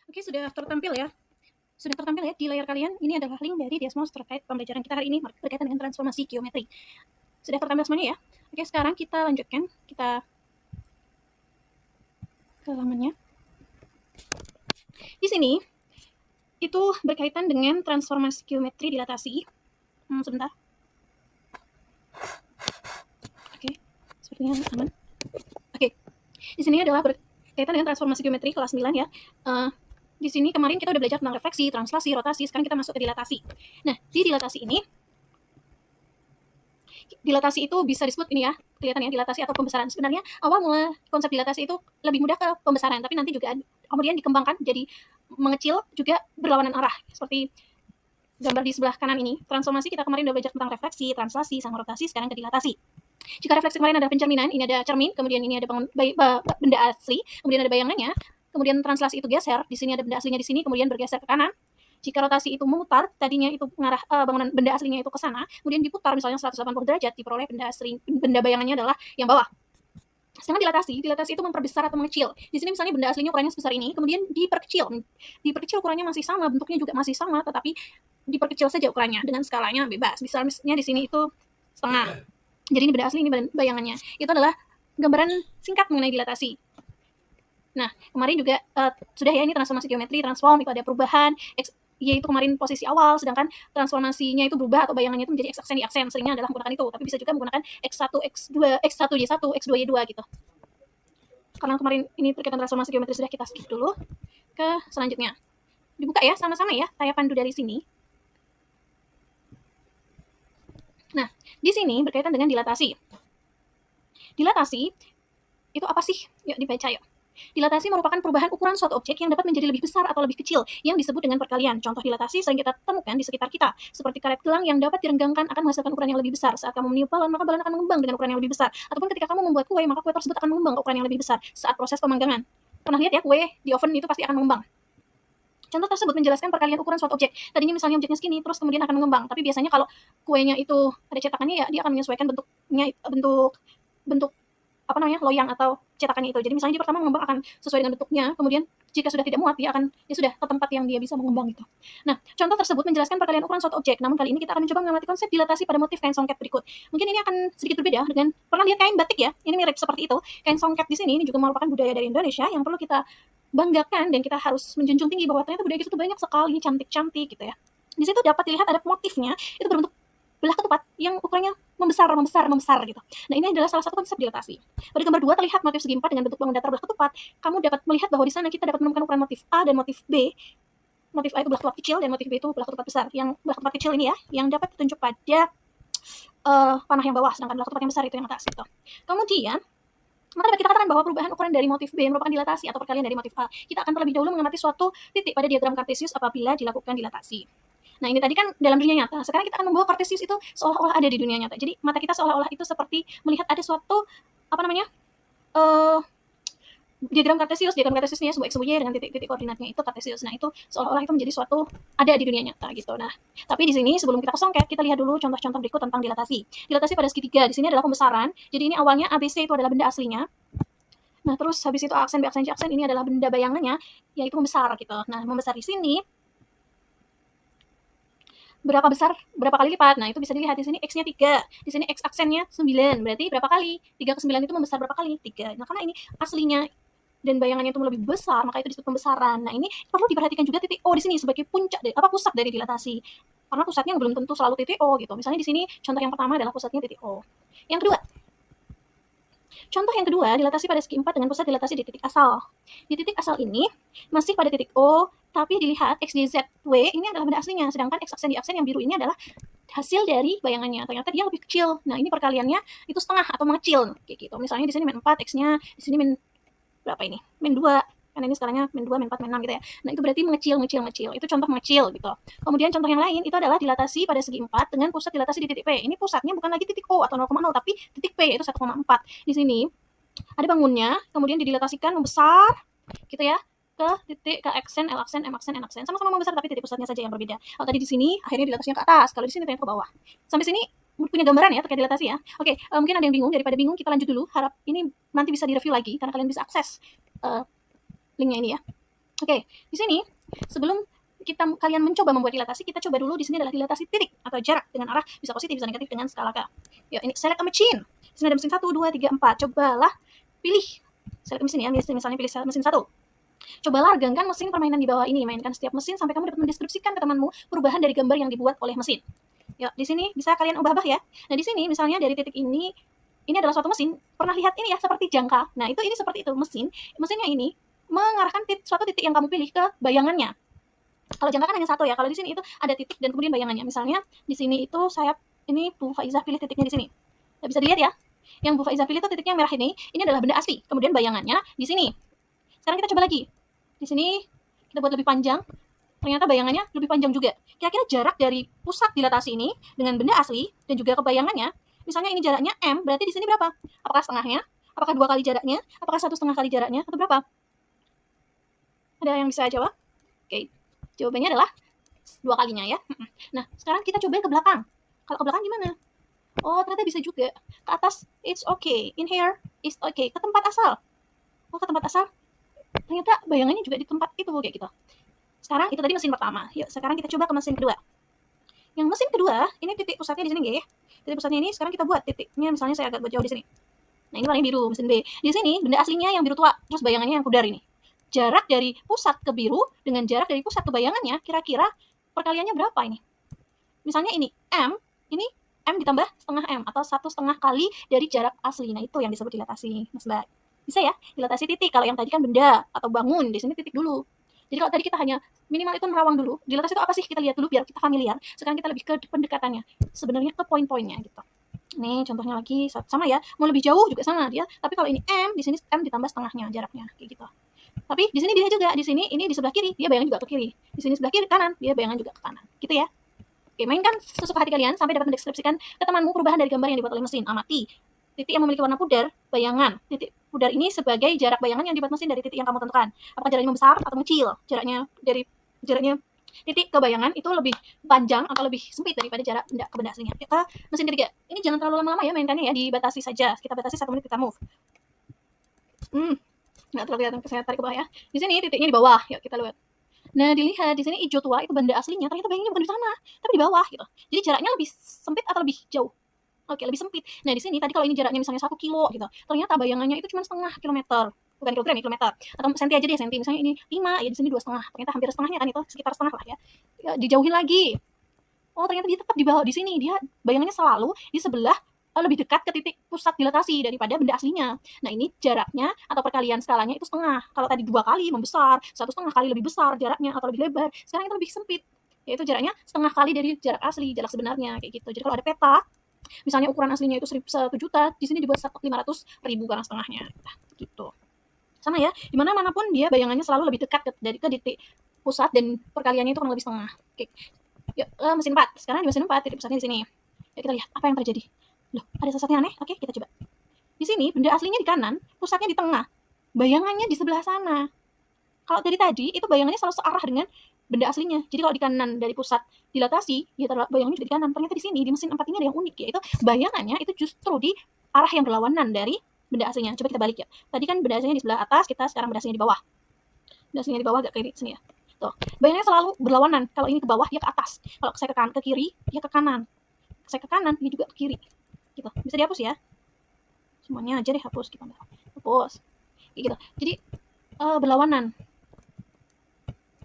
Oke, sudah tertampil ya. Sudah tertampil ya di layar kalian. Ini adalah link dari Desmos terkait pembelajaran kita hari ini berkaitan dengan transformasi geometri. Sudah tertampil semuanya ya? Oke, sekarang kita lanjutkan. Kita ke halamannya. Di sini itu berkaitan dengan transformasi geometri dilatasi. Sebentar. Oke, sepertinya aman. Oke, di sini adalah berkaitan dengan transformasi geometri kelas 9 ya. Di sini kemarin kita udah belajar tentang refleksi, translasi, rotasi. Sekarang kita masuk ke dilatasi. Nah, di dilatasi ini, dilatasi itu bisa disebut ini ya, kelihatan ya, dilatasi atau pembesaran. Sebenarnya awal mula konsep dilatasi itu lebih mudah ke pembesaran, tapi nanti juga kemudian dikembangkan jadi mengecil juga berlawanan arah. Seperti gambar di sebelah kanan ini, transformasi kita kemarin udah belajar tentang refleksi, translasi, sama rotasi, sekarang ke dilatasi. Jika refleksi kemarin ada pencerminan, ini ada cermin, kemudian ini ada benda asli, kemudian ada bayangannya, kemudian translasi itu geser, di sini ada benda aslinya di sini, kemudian bergeser ke kanan. Jika rotasi itu memutar, tadinya itu mengarah bangunan benda aslinya itu ke sana, kemudian diputar misalnya 180 derajat, diperoleh benda bayangannya adalah yang bawah. Sedangkan dilatasi itu memperbesar atau mengecil. Di sini misalnya benda aslinya ukurannya sebesar ini, kemudian diperkecil ukurannya masih sama, bentuknya juga masih sama, tetapi diperkecil saja ukurannya dengan skalanya bebas. Misalnya di sini itu setengah. Jadi ini benda asli, ini bayangannya. Itu adalah gambaran singkat mengenai dilatasi. Nah, kemarin juga sudah ya, ini transformasi geometri, transform itu ada perubahan, yaitu kemarin posisi awal, sedangkan transformasinya itu berubah atau bayangannya itu menjadi X aksen, Y aksen, seringnya adalah menggunakan itu, tapi bisa juga menggunakan X1, X2, X1Y1, X2Y2 gitu. Karena kemarin ini berkaitan transformasi geometri sudah kita skip dulu, ke selanjutnya. Dibuka ya, sama-sama ya, saya pandu dari sini. Nah, di sini berkaitan dengan dilatasi. Dilatasi itu apa sih? Yuk dibaca yuk. Dilatasi merupakan perubahan ukuran suatu objek yang dapat menjadi lebih besar atau lebih kecil, yang disebut dengan perkalian. Contoh dilatasi sering kita temukan di sekitar kita, seperti karet gelang yang dapat direnggangkan akan menghasilkan ukuran yang lebih besar. Saat kamu meniup balon, maka balon akan mengembang dengan ukuran yang lebih besar. Ataupun ketika kamu membuat kue, maka kue tersebut akan mengembang ke ukuran yang lebih besar saat proses pemanggangan. Pernah lihat ya, kue di oven itu pasti akan mengembang. Contoh tersebut menjelaskan perkalian ukuran suatu objek. Tadinya misalnya objeknya segini, terus kemudian akan mengembang. Tapi biasanya kalau kuenya itu ada cetakannya, ya dia akan menyesuaikan bentuk loyang atau cetakannya itu. Jadi misalnya di pertama mengembang akan sesuai dengan bentuknya, kemudian jika sudah tidak muat, dia akan ya sudah ke tempat yang dia bisa mengembang itu. Nah, contoh tersebut menjelaskan perkalian ukuran suatu objek. Namun kali ini kita akan mencoba mengamati konsep dilatasi pada motif kain songket berikut. Mungkin ini akan sedikit berbeda dengan pernah lihat kain batik ya? Ini mirip seperti itu. Kain songket di sini ini juga merupakan budaya dari Indonesia yang perlu kita banggakan dan kita harus menjunjung tinggi bahwa ternyata budaya kita itu banyak sekali cantik-cantik gitu ya. Di situ dapat dilihat ada motifnya itu berbentuk belah ketupat yang ukurannya membesar gitu. Nah, ini adalah salah satu konsep dilatasi. Pada gambar 2 terlihat motif segi empat dengan bentuk bangun datar belah ketupat. Kamu dapat melihat bahwa di sana kita dapat menemukan ukuran motif A dan motif B. Motif A itu belah ketupat kecil dan motif B itu belah ketupat besar. Yang belah ketupat kecil ini ya, yang dapat ditunjuk pada panah yang bawah, sedangkan belah ketupat yang besar itu yang atas gitu. Kemudian maka dapat kita katakan bahwa perubahan ukuran dari motif B merupakan dilatasi atau perkalian dari motif A. Kita akan terlebih dahulu mengamati suatu titik pada diagram kartesius apabila dilakukan dilatasi. Nah, ini tadi kan dalam dunia nyata. Sekarang kita akan membawa kartesius itu seolah-olah ada di dunia nyata. Jadi mata kita seolah-olah itu seperti melihat ada suatu diagram kartesiusnya sebuah x, sebuah y dengan titik-titik koordinatnya itu kartesius. Nah, itu seolah-olah itu menjadi suatu ada di dunia nyata gitu. Nah, tapi di sini sebelum kita ke songket, kita lihat dulu contoh-contoh berikut tentang dilatasi. Dilatasi pada segitiga di sini adalah pembesaran. Jadi ini awalnya ABC itu adalah benda aslinya. Nah, terus habis itu aksen, B aksen, C aksen ini adalah benda bayangannya, yaitu membesar gitu. Nah, membesar di sini berapa besar, berapa kali lipat. Nah, itu bisa dilihat di sini X-nya 3, di sini X aksennya 9. Berarti berapa kali? 3 ke 9 itu membesar berapa kali? 3. Nah, karena ini aslinya dan bayangannya itu lebih besar, maka itu disebut pembesaran. Nah, ini perlu diperhatikan juga titik O di sini sebagai pusat dari dilatasi. Karena pusatnya belum tentu selalu titik O gitu. Misalnya di sini contoh yang pertama adalah pusatnya titik O. Yang kedua, dilatasi pada segi 4 dengan pusat dilatasi di titik asal. Di titik asal ini masih pada titik O, tapi dilihat X, Y, Z, W ini adalah benda aslinya, sedangkan X aksen, Y aksen yang biru ini adalah hasil dari bayangannya. Ternyata dia lebih kecil. Nah, ini perkaliannya itu setengah atau mengecil kayak gitu. Misalnya di sini min 4 X-nya, di sini min berapa ini? Min 2. Karena ini skalanya min 2, min 4, min 6 gitu ya. Nah, itu berarti mengecil. Itu contoh mengecil gitu. Kemudian contoh yang lain itu adalah dilatasi pada segi 4 dengan pusat dilatasi di titik P. Ini pusatnya bukan lagi titik O atau 0,0 tapi titik P yaitu 1,4. Di sini ada bangunnya, kemudian didilatasikan membesar gitu ya ke titik K aksen, L aksen, M aksen, N aksen. Sama-sama membesar tapi titik pusatnya saja yang berbeda. Kalau tadi di sini akhirnya dilatasinya ke atas, kalau di sini ternyata ke bawah. Sampai sini punya gambaran ya terkait dilatasi ya. Oke, mungkin ada yang bingung. Daripada bingung kita lanjut dulu. Harap ini nanti bisa direview lagi karena kalian bisa akses linknya ini ya. Oke, di sini sebelum kalian mencoba membuat dilatasi, kita coba dulu di sini adalah dilatasi titik atau jarak dengan arah bisa positif bisa negatif dengan skala K. Yuk, ini select a machine. Di sini ada mesin 1, 2, 3, 4. Cobalah pilih select mesin ya, misalnya pilih mesin 1. Cobalah regangkan mesin permainan di bawah ini, mainkan setiap mesin sampai kamu dapat mendeskripsikan ke temanmu perubahan dari gambar yang dibuat oleh mesin. Yuk, di sini bisa kalian ubah-ubah ya. Nah, di sini misalnya dari titik ini adalah suatu mesin, pernah lihat ini ya seperti jangka. Nah, ini seperti itu mesinnya ini mengarahkan suatu titik yang kamu pilih ke bayangannya. Kalau jangka kan hanya satu ya. Kalau di sini itu ada titik dan kemudian bayangannya. Misalnya di sini itu saya ini Bu Faizah pilih titiknya di sini. Nah, bisa dilihat ya. Yang Bu Faizah pilih itu titiknya merah ini adalah benda asli. Kemudian bayangannya di sini. Sekarang kita coba lagi. Di sini kita buat lebih panjang. Ternyata bayangannya lebih panjang juga. Kira-kira jarak dari pusat dilatasi ini dengan benda asli dan juga ke bayangannya, misalnya ini jaraknya M, berarti di sini berapa? Apakah setengahnya? Apakah 2 kali jaraknya? Apakah 1,5 kali jaraknya? Atau berapa? Ada yang bisa jawab? Oke, jawabannya adalah 2 kalinya ya. Nah, sekarang kita coba ke belakang. Kalau ke belakang gimana? Oh, ternyata bisa juga. Ke atas, it's okay. In here, it's okay. Ke tempat asal. Oh, ke tempat asal. Ternyata bayangannya juga di tempat itu, kayak gitu. Sekarang itu tadi mesin pertama. Yuk, sekarang kita coba ke mesin kedua. Yang mesin kedua, ini titik pusatnya di sini, ya. Titik pusatnya ini sekarang kita buat titiknya, misalnya saya agak buat jauh di sini. Nah, ini warnanya biru, mesin B. Di sini benda aslinya yang biru tua, terus bayangannya yang pudar ini. Jarak dari pusat ke biru dengan jarak dari pusat ke bayangannya, kira-kira perkaliannya berapa ini? Misalnya ini M, ini M ditambah setengah M atau 1,5 kali dari jarak asli. Nah, itu yang disebut dilatasi, Mas Mbak. Bisa ya, dilatasi titik. Kalau yang tadi kan benda atau bangun, di sini titik dulu. Jadi kalau tadi kita hanya minimal itu nerawang dulu, dilatasi itu apa sih? Kita lihat dulu biar kita familiar. Sekarang kita lebih ke pendekatannya, sebenarnya ke poin-poinnya gitu. Nih contohnya lagi sama ya, mau lebih jauh juga sama dia. Tapi kalau ini M, di sini M ditambah setengahnya jaraknya, kayak gitu. Tapi di sini dia juga, di sini ini di sebelah kiri, dia bayangan juga ke kiri. Di sini sebelah kiri kanan, dia bayangan juga ke kanan. Gitu ya. Oke, mainkan sesuka hati kalian sampai dapat mendeskripsikan ke temanmu perubahan dari gambar yang dibuat oleh mesin. Amati titik yang memiliki warna pudar, bayangan. Titik pudar ini sebagai jarak bayangan yang dibuat mesin dari titik yang kamu tentukan. Apakah jaraknya membesar atau mengecil? Jaraknya titik ke bayangan itu lebih panjang atau lebih sempit daripada jarak benda ke benda aslinya. Kita mesin ketiga. Ini jangan terlalu lama-lama ya mainkannya ya, dibatasi saja. Kita batasi 1 menit kita move. Nggak terlalu kelihatan, saya tarik ke bawah ya. Di sini titiknya di bawah. Yuk kita lihat. Nah, dilihat di sini hijau tua itu benda aslinya, ternyata bayangannya bukan di sana, tapi di bawah gitu. Jadi jaraknya lebih sempit atau lebih jauh? Oke, lebih sempit. Nah, di sini tadi kalau ini jaraknya misalnya 1 kilo gitu, ternyata bayangannya itu cuma setengah kilometer. Bukan kilogram ya, kilometer. Atau senti aja deh, senti. Misalnya ini 5, ya di sini 2,5. Ternyata hampir setengahnya kan itu, sekitar setengah lah ya. Ya dijauhin lagi. Oh, ternyata dia tetap di bawah di sini. Dia bayangannya selalu di sebelah lebih dekat ke titik pusat dilatasi daripada benda aslinya. Nah, ini jaraknya atau perkalian skalanya itu setengah. Kalau tadi 2 kali membesar, 1,5 kali lebih besar jaraknya atau lebih lebar, sekarang itu lebih sempit. Yaitu jaraknya setengah kali dari jarak asli, jarak sebenarnya kayak gitu. Jadi kalau ada peta, misalnya ukuran aslinya itu 1 juta, di sini dibuat 500.000 karena setengahnya. Nah, gitu. Sama ya, dimana manapun dia bayangannya selalu lebih dekat dari ke titik pusat dan perkaliannya itu kurang lebih setengah. Oke. Yuk, mesin 4. Sekarang di mesin 4 titik pusatnya di sini. Yuk kita lihat apa yang terjadi. Loh, ada sesuatu yang aneh? Oke, kita coba. Di sini, benda aslinya di kanan, pusatnya di tengah. Bayangannya di sebelah sana. Kalau dari tadi, itu bayangannya selalu searah dengan benda aslinya. Jadi kalau di kanan dari pusat dilatasi, ya bayangannya juga di kanan. Ternyata di sini, di mesin 4 ini ada yang unik, yaitu bayangannya itu justru di arah yang berlawanan dari benda aslinya. Coba kita balik ya. Tadi kan benda aslinya di sebelah atas, kita sekarang benda aslinya di bawah. Benda aslinya di bawah agak kiri sini ya. Tuh, bayangannya selalu berlawanan. Kalau ini ke bawah, ya ke atas. Kalau saya ke kanan, ke kiri, ya ke kanan. Saya ke kanan, dia juga ke kiri. Gitu. Bisa dihapus ya. Semuanya aja deh hapus gitu. Hapus. Gitu. Jadi berlawanan.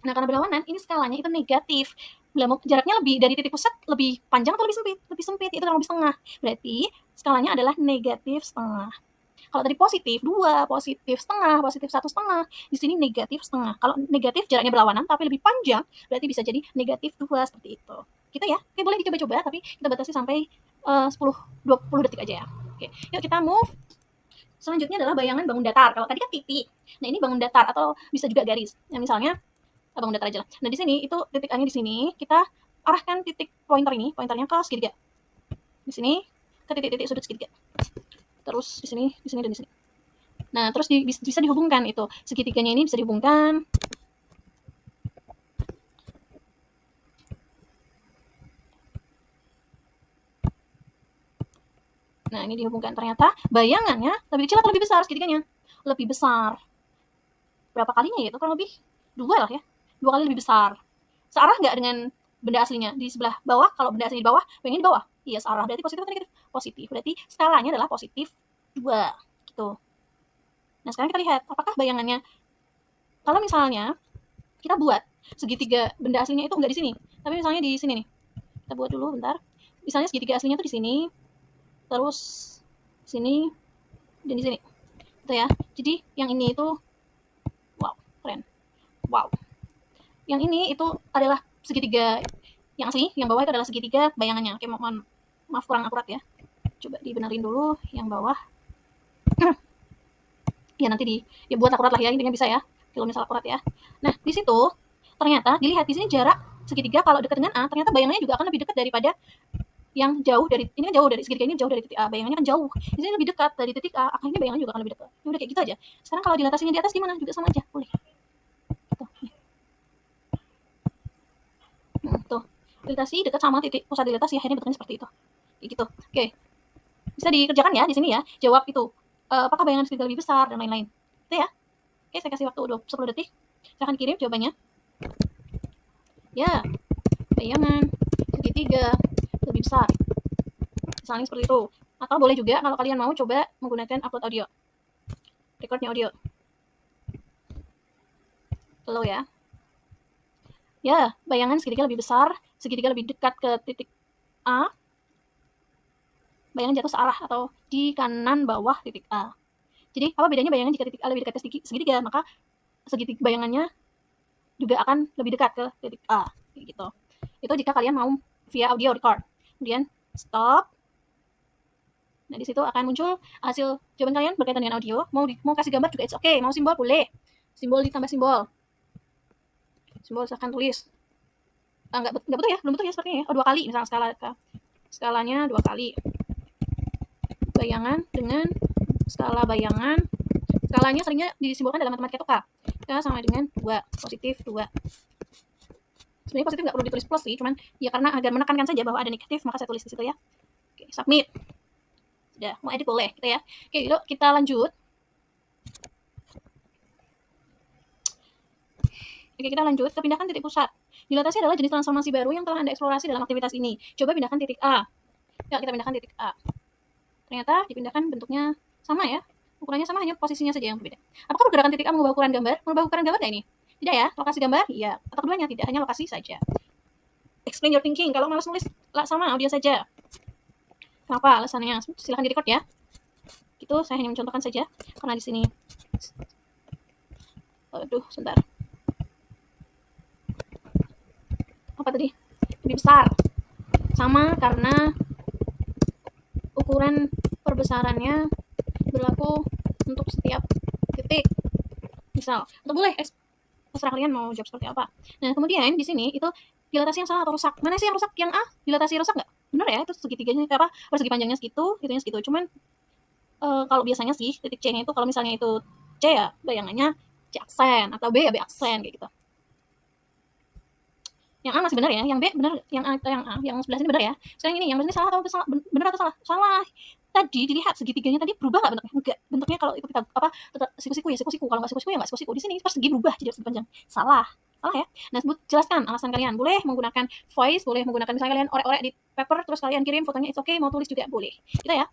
Nah, karena berlawanan, ini skalanya itu negatif. Jaraknya lebih dari titik pusat lebih panjang atau lebih sempit? Lebih sempit, itu kurang lebih setengah. Berarti skalanya adalah negatif setengah. Kalau tadi positif 2, positif setengah, positif 1,5. Di sini negatif setengah. Kalau negatif jaraknya berlawanan tapi lebih panjang, berarti bisa jadi negatif 2 seperti itu. Gitu ya. Oke, boleh dicoba-coba tapi kita batasi sampai 10-20 detik aja ya. Oke, yuk kita move. Selanjutnya adalah bayangan bangun datar. Kalau tadi kan titik. Nah, ini bangun datar atau bisa juga garis. Nah, misalnya bangun datar aja lah. Nah, di sini itu titik A-nya di sini, kita arahkan titik pointer ini, pointernya ke segitiga. Di sini ke titik-titik sudut segitiga. Terus di sini dan di sini. Nah, terus bisa dihubungkan itu. Segitiganya ini bisa dihubungkan. Nah, ini dihubungkan. Ternyata bayangannya lebih kecil atau lebih besar segitiganya? Lebih besar. Berapa kalinya ya itu kurang lebih? 2 lah ya, 2 kali lebih besar. Searah nggak dengan benda aslinya di sebelah bawah? Kalau benda aslinya di bawah, bayangin di bawah. Iya, searah. Berarti positif atau negatif? Positif. Berarti skalanya adalah positif 2 gitu. Nah, sekarang kita lihat apakah bayangannya, kalau misalnya kita buat segitiga benda aslinya itu nggak di sini, tapi misalnya di sini nih. Kita buat dulu bentar. Misalnya segitiga aslinya tuh di sini, terus sini dan di sini. Gitu ya. Jadi yang ini itu wow, keren. Wow. Yang ini itu adalah segitiga yang asli, yang bawah itu adalah segitiga bayangannya. Oke, maaf kurang akurat ya. Coba dibenerin dulu yang bawah. Ya nanti ya buat akurat lah ya, intinya bisa ya. Kalau misal akurat ya. Nah, di situ ternyata dilihat di sini jarak segitiga kalau dekat dengan A, ternyata bayangannya juga akan lebih dekat daripada yang jauh dari ini, kan jauh dari segitiga ini, jauh dari titik A, bayangannya kan jauh. Di sini lebih dekat dari titik A, akhirnya bayangannya juga akan lebih dekat. Ya udah kayak gitu aja. Sekarang kalau dilatasinya di atas gimana? Juga sama aja, boleh. Tuh. Dilatasi dekat sama titik pusat dilatasi, akhirnya bentuknya seperti itu. Kayak gitu. Oke. Bisa dikerjakan ya di sini ya. Jawab itu. Apakah bayangan segitiga lebih besar dan lain-lain. Itu ya. Oke, saya kasih waktu 10 detik. Silahkan kirim jawabannya. Ya, bayangan segitiga lebih besar. Misalnya seperti itu. Atau boleh juga kalau kalian mau coba menggunakan upload audio. Recordnya audio. Slow ya. Ya, bayangan segitiga lebih besar, segitiga lebih dekat ke titik A. Bayangan jatuh searah atau di kanan bawah titik A. Jadi, apa bedanya bayangan jika titik A lebih dekat ke segitiga, maka segitiga bayangannya juga akan lebih dekat ke titik A. Gitu. Itu jika kalian mau via audio record. Kemudian stop. Nah, di situ akan muncul hasil jawaban kalian berkaitan dengan audio. Mau kasih gambar juga it's okay. Mau simbol boleh. Simbol ditambah simbol. Simbol silahkan tulis. Nggak betul ya, belum betul ya sepertinya ya. Oh, 2 kali misalnya skalanya 2 kali. Bayangan dengan skala bayangan. Skalanya seringnya disimbolkan dalam matematika itu K. K sama dengan 2, positif 2. Sebenarnya positif nggak perlu ditulis plus sih, cuman ya karena agar menekankan saja bahwa ada negatif, maka saya tulis di situ ya. Oke, submit. Sudah, mau edit boleh gitu ya. Oke, yuk kita lanjut. Oke, kita lanjut ke pindahkan titik pusat. Dilatasi adalah jenis transformasi baru yang telah Anda eksplorasi dalam aktivitas ini. Coba pindahkan titik A. Ya, kita pindahkan titik A. Ternyata dipindahkan bentuknya sama ya. Ukurannya sama, hanya posisinya saja yang berbeda. Apakah pergerakan titik A mengubah ukuran gambar? Mengubah ukuran gambar nggak ini? Tidak ya. Lokasi gambar? Iya. Atau keduanya? Tidak, hanya lokasi saja. Explain your thinking. Kalau malas nulis, sama audio saja. Kenapa alasannya? Silahkan di-record ya. Itu saya hanya mencontohkan saja. Karena di sini. Aduh, sebentar. Apa tadi? Lebih besar. Sama karena ukuran perbesarannya berlaku untuk setiap titik. Misal, atau boleh terserah kalian mau jawab seperti apa. Nah, kemudian di sini itu dilatasi yang salah atau rusak. Mana sih yang rusak? Yang A, dilatasi rusak nggak? Bener ya, itu segitiganya apa? Persegi panjangnya segitu, itunya segitu. Cuman kalau biasanya sih titik C-nya itu kalau misalnya itu C ya bayangannya C aksen atau B ya B aksen kayak gitu. Yang A masih benar ya, yang B benar, yang A atau yang A, yang sebelah sini benar ya. Sekarang ini yang benar salah atau salah? Benar atau salah? Salah. Tadi dilihat segitiganya tadi berubah nggak bentuknya? Enggak. Bentuknya kalau itu kita apa tetap siku-siku ya siku-siku. Kalau nggak siku-siku ya nggak siku-siku. Di sini persegi berubah jadi persegi panjang. Salah. Salah ya. Nah, jelaskan alasan kalian. Boleh menggunakan voice, boleh menggunakan misalnya kalian orek-orek di paper terus kalian kirim fotonya it's okay, mau tulis juga boleh. Gitu ya.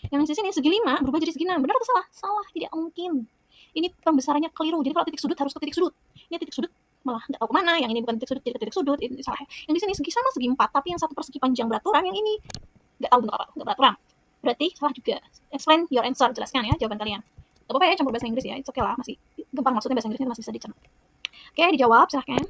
Yang di sini segi 5 berubah jadi segi 6. Benar atau salah? Salah, tidak mungkin. Ini pembesarannya keliru. Jadi kalau titik sudut harus ke titik sudut. Ini titik sudut malah nggak tahu kemana. Yang ini bukan titik sudut, jadi ke titik sudut. Ini salah. Yang di sini segi sama segi 4, tapi yang satu persegi panjang beraturan, yang ini nggak tahu bentuk apa, nggak beraturan. Berarti salah juga. Explain your answer, jelaskan ya jawaban kalian. Gak apa-apa ya campur bahasa Inggris ya, it's okay lah, masih gampang, maksudnya bahasa Inggrisnya masih bisa dicerna. Oke, dijawab silahkan.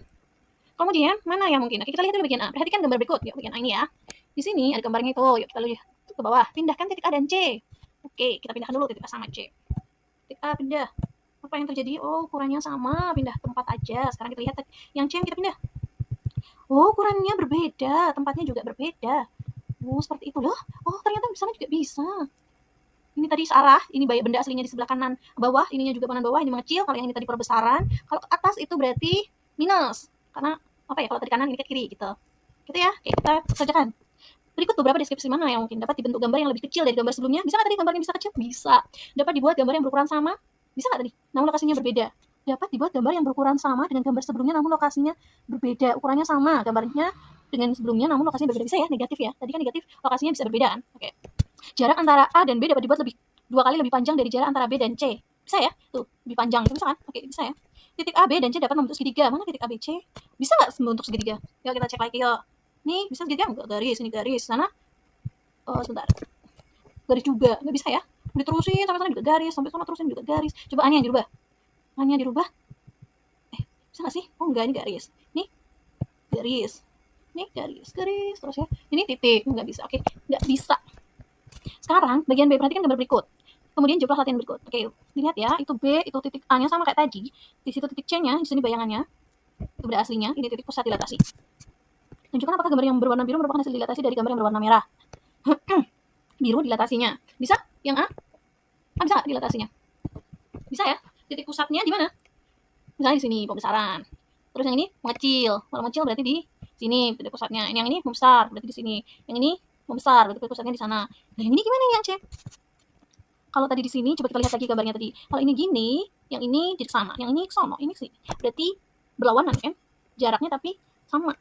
Kemudian mana yang mungkin? Oke, kita lihat di bagian A. Perhatikan gambar berikut. Yuk, bagian A ini ya. Di sini ada gambarnya itu. Yuk kita lihat ke bawah. Pindahkan titik A dan C. Oke, kita pindahkan dulu titik A sama C. Titik A pindah. Apa yang terjadi? Oh, ukurannya sama, pindah tempat aja. Sekarang kita lihat yang C yang kita pindah. Oh, ukurannya berbeda, tempatnya juga berbeda. Oh, seperti itu loh. Oh, ternyata di sana juga bisa. Ini tadi searah, ini benda aslinya di sebelah kanan bawah, ininya juga kanan bawah, ini mengecil. Kalau yang ini tadi perbesaran, kalau ke atas itu berarti minus. Karena apa ya? Kalau tadi kanan ini ke kiri gitu. Gitu ya. Oke, kita kerjakan. Berikut beberapa deskripsi mana yang mungkin dapat dibentuk gambar yang lebih kecil dari gambar sebelumnya. Bisa nggak tadi gambarnya bisa kecil? Bisa. Dapat dibuat gambar yang berukuran sama? Bisa nggak tadi? Namun lokasinya berbeda. dapat dibuat gambar yang berukuran sama dengan gambar sebelumnya namun lokasinya berbeda. Ukurannya sama gambarnya dengan sebelumnya namun lokasinya berbeda. Bisa ya, negatif ya. Tadi kan negatif, lokasinya bisa berbeda kan. Oke. Jarak antara A dan B dapat dibuat 2 kali lebih panjang dari jarak antara B dan C. Bisa ya? Tuh, lebih panjang itu bisa kan? Oke, bisa ya. Titik A, B dan C dapat membentuk segitiga. Mana titik A, B, C? Bisa nggak membentuk segitiga? Yuk kita cek lagi yuk. Nih, bisa segitiga enggak? Garis, ini garis. Sana, sebentar. Garis juga, nggak bisa ya? Diterusin sampai sana juga garis, sampai sana terusin juga garis. Coba A-nya yang dirubah. A-nya dirubah. Bisa nggak sih? Oh enggak, ini garis. Nih, garis. Nih, garis, garis. Terus ya, ini titik. Nggak bisa. Oke, nggak bisa. Sekarang, bagian B, perhatikan gambar berikut. Kemudian jumlah latihan berikut. Oke, dilihat ya, itu B, itu titik A-nya sama kayak tadi. Di situ titik C-nya, di sini bayangannya. Itu benda aslinya, ini titik pusat dilatasi. Tunjukkan apakah gambar yang berwarna biru merupakan hasil dilatasi dari gambar yang berwarna merah. Biru dilatasinya. Bisa? Yang A? Bisa nggak dilatasinya? Bisa ya? Titik pusatnya di mana? Misalnya di sini, pembesaran. Terus yang ini mengecil. Kalau mengecil berarti di sini titik pusatnya. Yang ini membesar, berarti di sini. Yang ini membesar, berarti titik pusatnya di sana. Nah, yang ini gimana yang C? Kalau tadi di sini, coba kita lihat lagi gambarnya tadi. Kalau ini gini, yang ini jadi sana, yang ini sono, ini sih. Berarti berlawanan kan? Jaraknya tapi sama.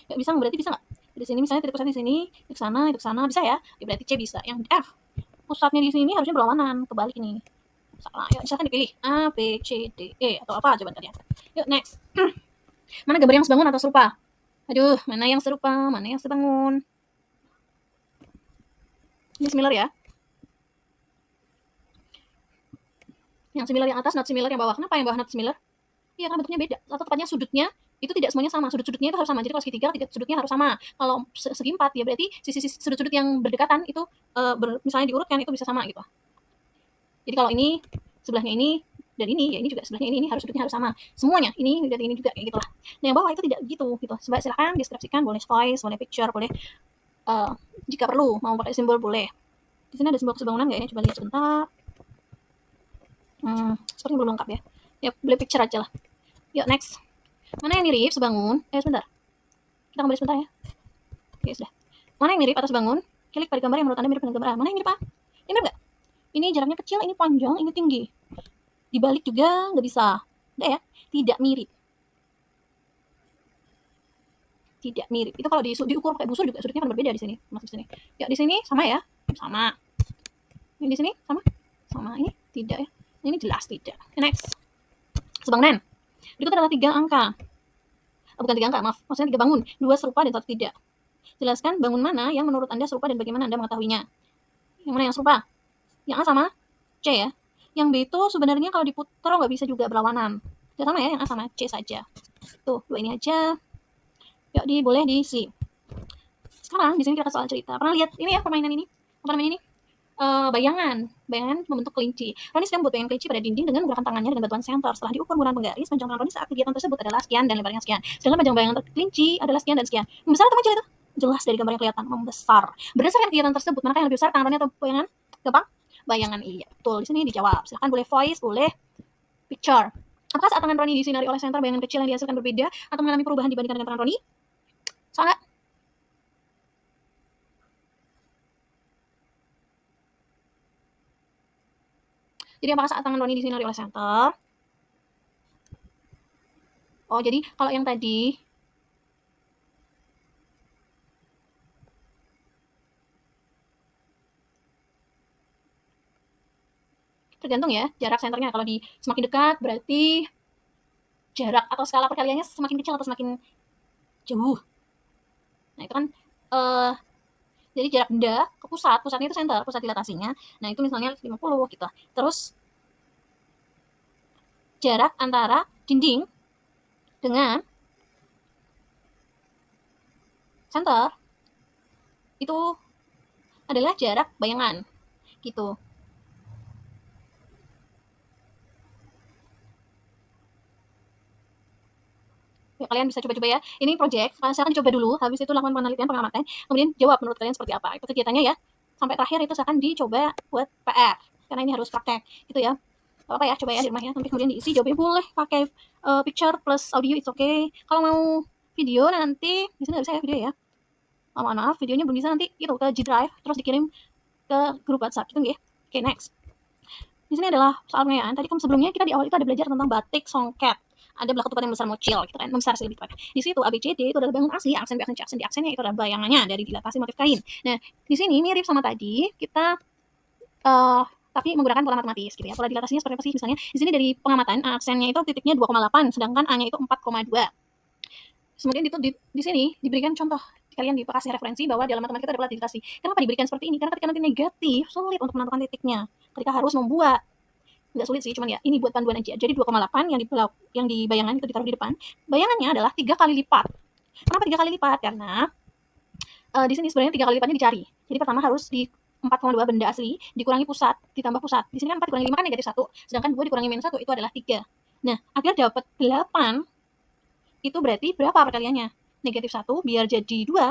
Nggak bisa, berarti bisa nggak? Di sini misalnya titik pusatnya di sini, di sana, bisa ya? Berarti C bisa. Yang F, pusatnya di sini harusnya berlawanan, kebalik ini. Salah. Yuk, silakan dipilih A, B, C, D, E atau apa jawaban kalian. Yuk, next. Mana gambar yang sebangun atau serupa? Aduh, mana yang serupa, mana yang sebangun? Ini similar ya. Yang similar yang atas, not similar yang bawah. Kenapa yang bawah not similar? Iya, kan bentuknya beda. Atau tepatnya sudutnya itu tidak semuanya sama. Sudut-sudutnya itu harus sama. Jadi kalau segitiga, sudutnya harus sama. Kalau segi 4 ya berarti sisi-sisi sudut-sudut yang berdekatan itu misalnya diurutkan itu bisa sama gitu. Jadi kalau ini sebelahnya ini dan ini, ya ini juga sebelahnya ini harus sudutnya harus sama. Semuanya ini dan ini juga kayak gitulah. Nah, yang bawah itu tidak gitu gitu. Coba silakan deskripsikan, boleh voice, boleh picture, boleh jika perlu mau pakai simbol boleh. Di sini ada simbol kesebangunan nggak ya? Coba lihat sebentar. Sepertinya belum lengkap ya. Ya, boleh picture aja lah. Yuk, next. Mana yang mirip sebangun? Sebentar. Kita kembali sebentar ya. Oke, sudah. Mana yang mirip atau sebangun? Klik pada gambar yang menurut Anda mirip dengan gambar A. Mana yang mirip A? Ini mirip nggak? Ini jaraknya kecil, ini panjang, ini tinggi. Dibalik juga nggak bisa. Nggak ya? Tidak mirip. Tidak mirip. Itu kalau diukur pakai busur juga sudutnya akan berbeda di sini. Masuk sini. Ya, di sini sama ya? Sama. Ini di sini sama? Sama. Ini tidak ya? Ini jelas tidak. Next. Sebangunan. Berikut adalah 3 angka. Bukan 3 angka, maaf. Maksudnya 3 bangun. 2 serupa dan 1 tidak. Jelaskan bangun mana yang menurut Anda serupa dan bagaimana Anda mengetahuinya. Yang mana yang serupa? Yang A sama C ya. Yang B itu sebenarnya kalau diputar nggak bisa juga berlawanan. Tidak sama ya, yang A sama C saja. Tuh, 2 ini aja. Yuk, boleh diisi. Sekarang di sini kita soal cerita. Pernah lihat ini ya permainan ini? Apa namanya ini? Bayangan membentuk kelinci. Roni sedang membuat bayangan kelinci pada dinding dengan menggunakan tangannya dengan bantuan senter. Setelah diukur menggunakan penggaris, panjang tangan Roni saat kegiatan tersebut adalah sekian dan lebarnya sekian. Sedangkan panjang bayangan kelinci adalah sekian dan sekian. Membesar atau mengecil itu? Jelas dari gambar yang kelihatan, membesar. Berdasarkan kegiatan tersebut, manakah yang lebih besar, tangan Roni atau bayangan? Gampang? Bayangan, iya. Betul, di sini dijawab. Silahkan boleh voice, boleh picture. Apakah saat tangan Roni disinari oleh senter bayangan kecil yang dihasilkan berbeda atau mengalami perubahan dibandingkan dengan tangan Roni? Sangat. Jadi apakah saat tangan Roni disinari oleh senter? Oh, jadi kalau yang tadi tergantung ya jarak senternya. Kalau di semakin dekat berarti jarak atau skala perkaliannya semakin kecil atau semakin jauh. Nah, itu kan jadi jarak benda ke pusatnya itu center, pusat dilatasinya. Nah, itu misalnya 50 gitu. Terus jarak antara dinding dengan center itu adalah jarak bayangan gitu. Ya, kalian bisa coba-coba ya. Ini project, silakan coba dulu, habis itu lakukan penelitian, pengamatan, kemudian jawab menurut kalian seperti apa. Itu kegiatannya ya. Sampai terakhir itu silakan dicoba buat PR, karena ini harus praktek, gitu ya. Apa ya, coba ya di rumah ya, nanti kemudian diisi, jawabnya boleh pakai picture plus audio, it's okay. Kalau mau video nanti, di sini nggak bisa ya video ya. Oh, mohon maaf, videonya belum bisa nanti itu ke G Drive, terus dikirim ke grup WhatsApp, gitu ya. Oke, next. Di sini adalah soal pengayaan. Tadi kan sebelumnya kita di awal itu ada belajar tentang batik songket. Ada belah ketupat yang besar mocil gitu kan, membesar sih lebih tepatnya. Di situ ABCD itu adalah bangun asli, aksen, aksen, aksen, di aksennya itu adalah bayangannya dari dilatasi motif kain. Nah, di sini mirip sama tadi, kita tapi menggunakan pola matematis gitu ya. Pola dilatasinya seperti apa sih? Misalnya di sini dari pengamatan aksennya itu titiknya 2,8, sedangkan A-nya itu 4,2. Kemudian di sini diberikan contoh, kalian dikasih referensi bahwa dalam matematika itu ada pola dilatasi. Kenapa diberikan seperti ini? Karena ketika nanti negatif, sulit untuk menentukan titiknya. Ketika harus membuat, nggak sulit sih, cuman ya ini buat panduan aja. Jadi 2,8 yang di bayangan itu ditaruh di depan. Bayangannya adalah 3 kali lipat. Kenapa 3 kali lipat? Karena di sini sebenarnya 3 kali lipatnya dicari. Jadi pertama harus di 4,2 benda asli dikurangi pusat ditambah pusat. Di sini kan 4 dikurangi 5 kan negatif 1, sedangkan 2 dikurangi minus 1 itu adalah 3. Nah, agar dapat 8 itu berarti berapa perkaliannya? Negatif 1 biar jadi 2.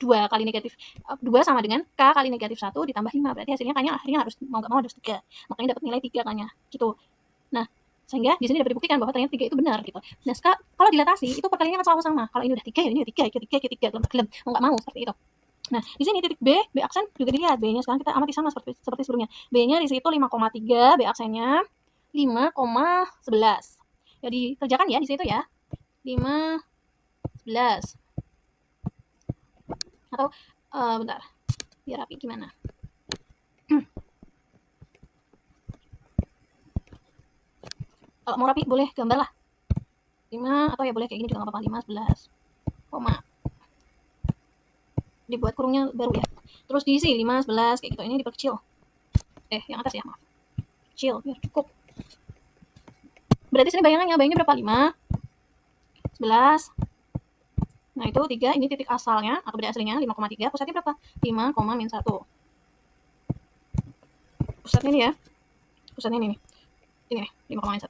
2 kali negatif 2 sama dengan K kali negatif 1 ditambah 5. Berarti hasilnya K-nya akhirnya harus mau nggak mau harus 3. Makanya dapat nilai 3 K-nya. Gitu. Nah, sehingga di sini dapat dibuktikan bahwa ternyata 3 itu benar gitu. Nah, kalau dilatasi itu perkaliannya akan selalu sama. Kalau ini udah 3 ya ini udah 3, itu 3, itu 3, gelem mau nggak mau seperti itu. Nah, di sini titik B aksen juga dilihat. B-nya sekarang kita amati sama seperti sebelumnya. B-nya di situ 5,3, B aksennya 5,11. Ya dikerjakan ya di situ ya. 5,11. Atau bentar. Biar rapi gimana? Kalau mau rapi boleh gambar lah. 5 atau ya boleh kayak gini juga nggak apa-apa. 5, 11. Koma. Dibuat kurungnya baru ya. Terus diisi 5, 11 kayak gitu. Ini diperkecil. Yang atas ya, maaf. Kecil biar cukup. Berarti sini bayangannya berapa? 5, 11. Nah, itu 3, ini titik asalnya atau benda aslinya 5,3, pusatnya berapa? 5, min 1. Pusatnya ini ya. Pusatnya ini nih. Ini nih, 5,1.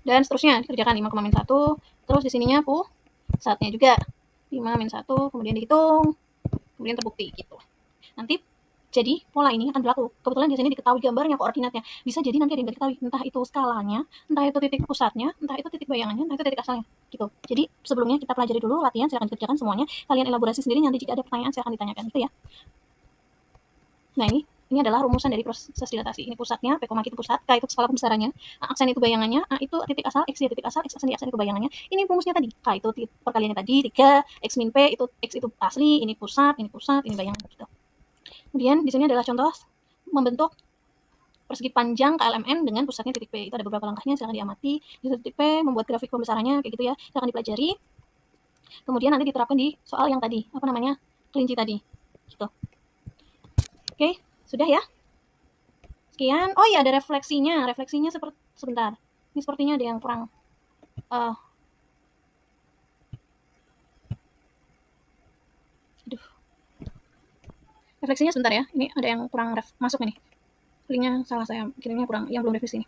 Dan seterusnya dikerjakan 5,1. Terus di sininya pusatnya juga 5-1, kemudian dihitung, kemudian terbukti gitu. Nanti jadi pola ini akan berlaku. Kebetulan di sini diketahui gambarnya, koordinatnya. Bisa jadi nanti ada yang diketahui, entah itu skalanya, entah itu titik pusatnya, entah itu titik bayangannya, entah itu titik asalnya. Gitu. Jadi sebelumnya kita pelajari dulu latihan, silakan dikerjakan semuanya. Kalian elaborasi sendiri, nanti jika ada pertanyaan silakan ditanyakan gitu ya. Nah, ini adalah rumusan dari proses dilatasi. Ini pusatnya, P, Q itu pusat, K itu skala pembesarannya, aksen itu bayangannya, A itu titik asal, X titik asal, X aksen itu bayangannya. Ini rumusnya tadi, K itu perkaliannya tadi 3, X min P itu X itu asli, ini pusat, ini bayangan gitu. Kemudian di sini adalah contoh membentuk persegi panjang KLMN dengan pusatnya titik P. Itu ada beberapa langkahnya, silakan diamati. Di titik P membuat grafik pembesarannya kayak gitu ya, silakan dipelajari. Kemudian nanti diterapkan di soal yang tadi, kelinci tadi. Gitu. Oke, sudah ya. Sekian. Oh iya, ada refleksinya. Refleksinya sebentar. Ini sepertinya ada yang kurang. Refleksinya sebentar ya. Ini ada yang kurang masuk ini. Linknya salah saya. Kirimnya kurang, yang belum revisi ini.